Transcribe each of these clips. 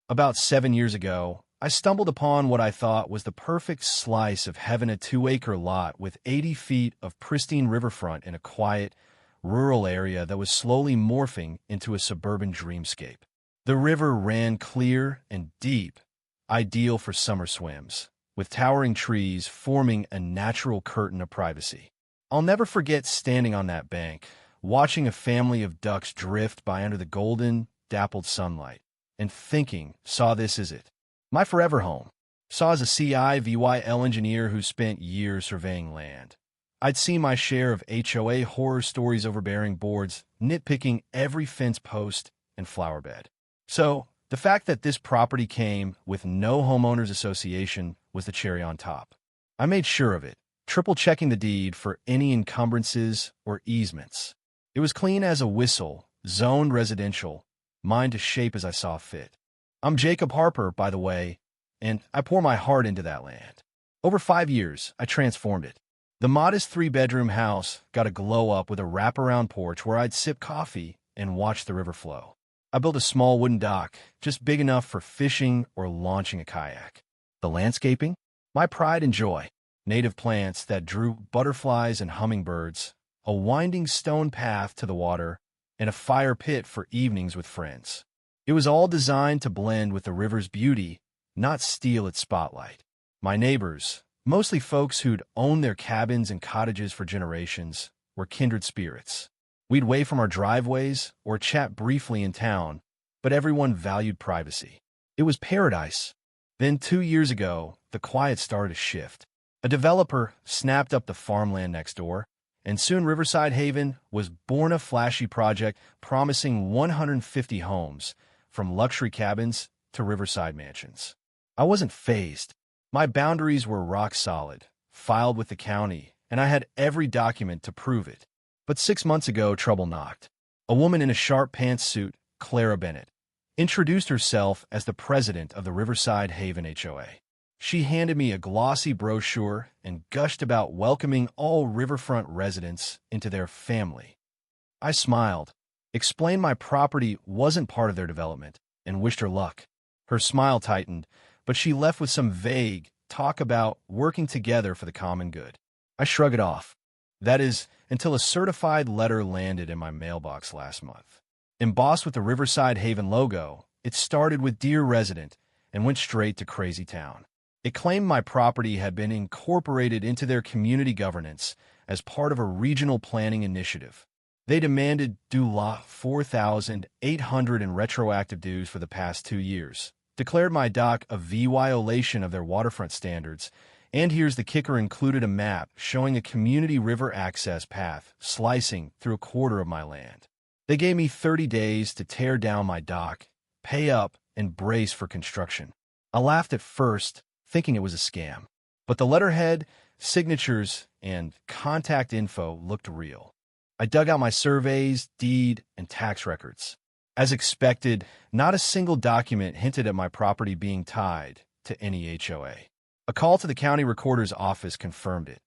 About 7 years ago, I stumbled upon what I thought was the perfect slice of heaven, a 2-acre lot with 80 feet of pristine riverfront in a quiet, rural area that was slowly morphing into a suburban dreamscape. The river ran clear and deep, ideal for summer swims, with towering trees forming a natural curtain of privacy. I'll never forget standing on that bank, watching a family of ducks drift by under the golden, dappled sunlight, and thinking, saw this as it. My forever home. Saw as a civil engineer who spent years surveying land. I'd seen my share of HOA horror stories overbearing boards, nitpicking every fence post and flower bed. So, the fact that this property came with no homeowners association was the cherry on top. I made sure of it, triple-checking the deed for any encumbrances or easements. It was clean as a whistle, zoned residential, mine to shape as I saw fit. I'm Jacob Harper, by the way, and I pour my heart into that land. Over 5 years, I transformed it. The modest 3-bedroom house got a glow-up with a wraparound porch where I'd sip coffee and watch the river flow. I built a small wooden dock, just big enough for fishing or launching a kayak. The landscaping? My pride and joy. Native plants that drew butterflies and hummingbirds, a winding stone path to the water, and a fire pit for evenings with friends. It was all designed to blend with the river's beauty, not steal its spotlight. My neighbors, mostly folks who'd owned their cabins and cottages for generations, were kindred spirits. We'd wave from our driveways or chat briefly in town, but everyone valued privacy. It was paradise. Then 2 years ago, the quiet started to shift. A developer snapped up the farmland next door, and soon Riverside Haven was born, a flashy project promising 150 homes, from luxury cabins to riverside mansions. I wasn't fazed. My boundaries were rock solid, filed with the county, and I had every document to prove it. But 6 months ago, trouble knocked. A woman in a sharp pantsuit, Clara Bennett, introduced herself as the president of the Riverside Haven HOA. She handed me a glossy brochure and gushed about welcoming all riverfront residents into their family. I smiled, explained my property wasn't part of their development, and wished her luck. Her smile tightened, but she left with some vague talk about working together for the common good. I shrugged it off. That is, until a certified letter landed in my mailbox last month. Embossed with the Riverside Haven logo, it started with "Dear Resident" and went straight to Crazy Town. It claimed my property had been incorporated into their community governance as part of a regional planning initiative. They demanded due 4,800 in retroactive dues for the past 2 years, declared my dock a violation of their waterfront standards, and here's the kicker, included a map showing a community river access path slicing through a quarter of my land. They gave me 30 days to tear down my dock, pay up, and brace for construction. I laughed at first, thinking it was a scam. But the letterhead, signatures, and contact info looked real. I dug out my surveys, deed, and tax records. As expected, not a single document hinted at my property being tied to any HOA. A call to the county recorder's office confirmed it.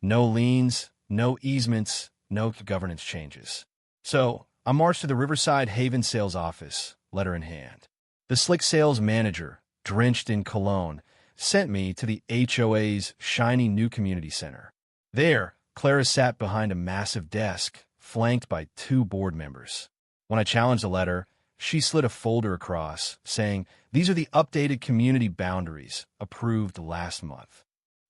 No liens, no easements, no governance changes. So, I marched to the Riverside Haven sales office, letter in hand. The slick sales manager, drenched in cologne, sent me to the HOA's shiny new community center. There, Clara sat behind a massive desk, flanked by 2 board members. When I challenged the letter, she slid a folder across, saying, "These are the updated community boundaries, approved last month."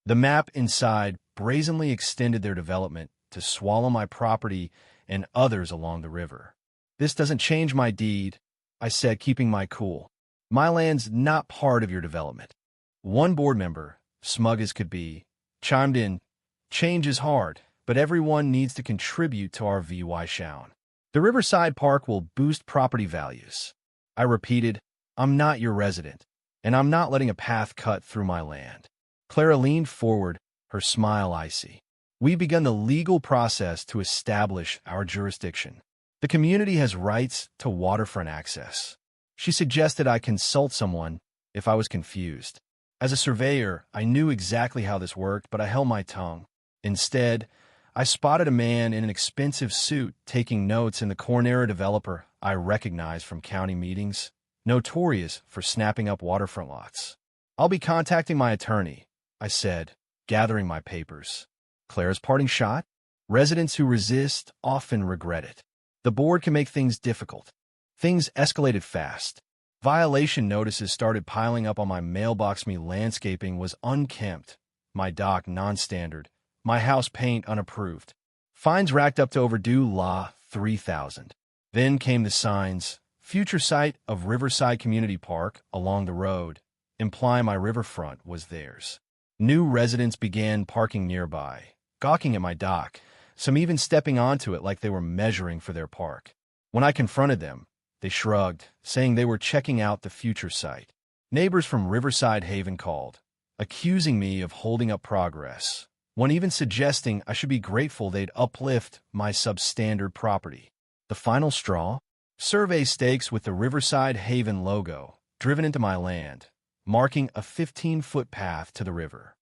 The map inside brazenly extended their development to swallow my property and others along the river. "This doesn't change my deed," I said, keeping my cool. "My land's not part of your development." One board member, smug as could be, chimed in, "Change is hard, but everyone needs to contribute to our VY Shown. The Riverside Park will boost property values." I repeated, "I'm not your resident, and I'm not letting a path cut through my land." Clara leaned forward, her smile icy. "We've begun the legal process to establish our jurisdiction. The community has rights to waterfront access." She suggested I consult someone if I was confused. As a surveyor, I knew exactly how this worked, but I held my tongue. Instead, I spotted a man in an expensive suit taking notes in the corner, a developer I recognized from county meetings. notorious for snapping up waterfront lots. "I'll be contacting my attorney," I said, gathering my papers. Clara's parting shot? "Residents who resist often regret it. The board can make things difficult." Things escalated fast. Violation notices started piling up on my mailbox. My landscaping was unkempt, my dock non-standard, my house paint unapproved. Fines racked up to overdue law $3,000. Then came the signs, future site of Riverside Community Park along the road, implying my riverfront was theirs. New residents began parking nearby, gawking at my dock, some even stepping onto it like they were measuring for their park. When I confronted them, they shrugged, saying they were checking out the future site. Neighbors from Riverside Haven called, accusing me of holding up progress, one even suggesting I should be grateful they'd uplift my substandard property. The final straw? Survey stakes with the Riverside Haven logo driven into my land, marking a 15-foot path to the river.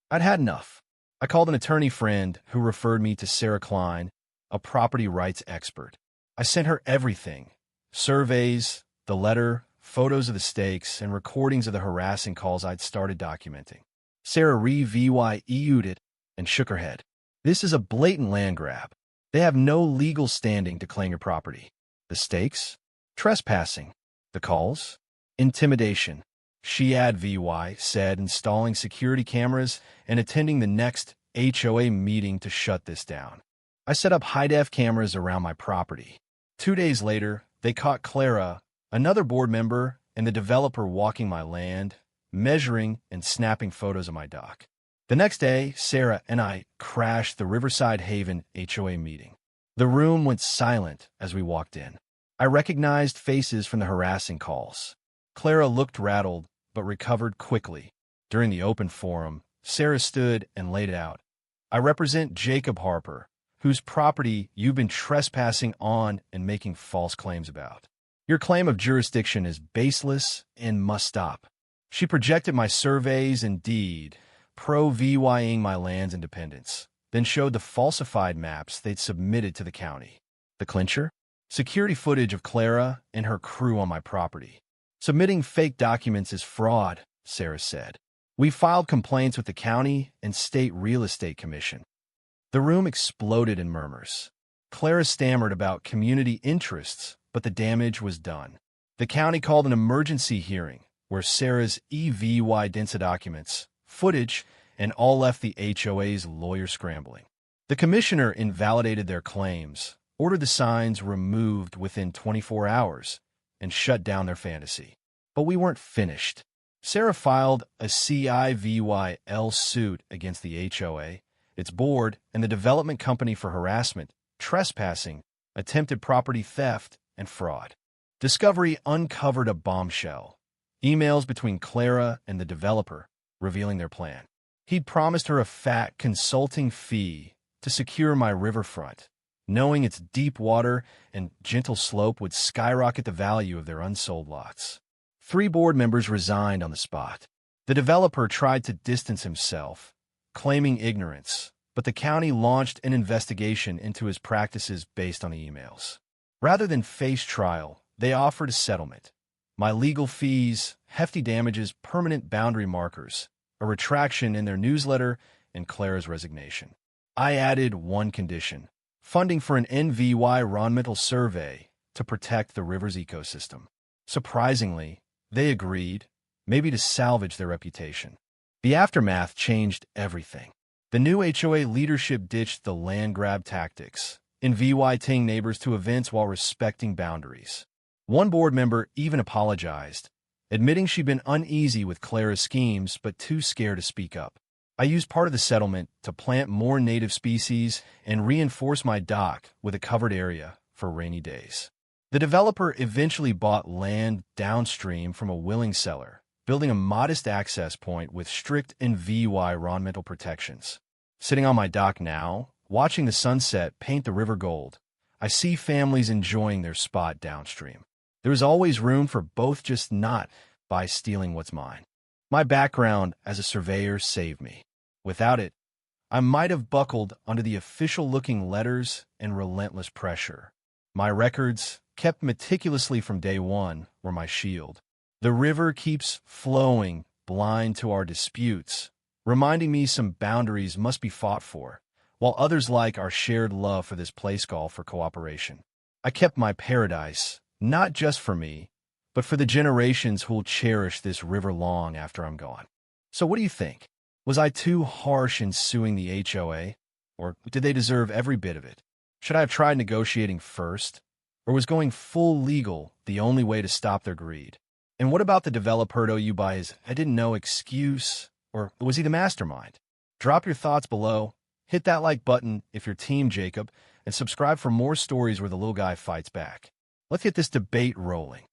I'd had enough. I called an attorney friend who referred me to Sarah Klein, a property rights expert. I sent her everything: surveys, the letter, photos of the stakes, and recordings of the harassing calls I'd started documenting. Sarah reviewed it and shook her head. "This is a blatant land grab. They have no legal standing to claim your property." The stakes? Trespassing. The calls? Intimidation. She said, installing security cameras and attending the next HOA meeting to shut this down. I set up high-def cameras around my property. 2 days later, they caught Clara, another board member, and the developer walking my land, measuring and snapping photos of my dock. The next day, Sarah and I crashed the Riverside Haven HOA meeting. The room went silent as we walked in. I recognized faces from the harassing calls. Clara looked rattled, but recovered quickly. During the open forum, Sarah stood and laid it out. "I represent Jacob Harper, whose property you've been trespassing on and making false claims about. Your claim of jurisdiction is baseless and must stop." She projected my surveys and deed, pro-VYing my land's independence, then showed the falsified maps they'd submitted to the county. The clincher? Security footage of Clara and her crew on my property. "Submitting fake documents is fraud," Sarah said. "We filed complaints with the county and state real estate commission." The room exploded in murmurs. Clara stammered about community interests, but the damage was done. The county called an emergency hearing, where Sarah's evidence documents, footage, and all left the HOA's lawyer scrambling. The commissioner invalidated their claims, ordered the signs removed within 24 hours, and shut down their fantasy. But we weren't finished. Sarah filed a civil suit against the HOA, its board, and the development company for harassment, trespassing, attempted property theft, and fraud. Discovery uncovered a bombshell: emails between Clara and the developer revealing their plan. He'd promised her a fat consulting fee to secure my riverfront, knowing its deep water and gentle slope would skyrocket the value of their unsold lots. 3 board members resigned on the spot. The developer tried to distance himself, claiming ignorance, but the county launched an investigation into his practices based on the emails. Rather than face trial, they offered a settlement: my legal fees, hefty damages, permanent boundary markers, a retraction in their newsletter, and Clara's resignation. I added one condition: funding for an environmental survey to protect the river's ecosystem. Surprisingly, they agreed, maybe to salvage their reputation. The aftermath changed everything. The new HOA leadership ditched the land grab tactics, inviting neighbors to events while respecting boundaries. One board member even apologized, admitting she'd been uneasy with Clara's schemes but too scared to speak up. I used part of the settlement to plant more native species and reinforce my dock with a covered area for rainy days. The developer eventually bought land downstream from a willing seller, building a modest access point with strict environmental protections. Sitting on my dock now, watching the sunset paint the river gold, I see families enjoying their spot downstream. There is always room for both, just not by stealing what's mine. My background as a surveyor saved me. Without it, I might have buckled under the official-looking letters and relentless pressure. My records, kept meticulously from day one, were my shield. The river keeps flowing, blind to our disputes, reminding me some boundaries must be fought for, while others like our shared love for this place call for cooperation. I kept my paradise, not just for me, but for the generations who'll cherish this river long after I'm gone. So what do you think? Was I too harsh in suing the HOA? Or did they deserve every bit of it? Should I have tried negotiating first? Or was going full legal the only way to stop their greed? And what about the developer you by his "I didn't know" excuse? Or was he the mastermind? Drop your thoughts below, hit that like button if you're Team Jacob, and subscribe for more stories where the little guy fights back. Let's get this debate rolling.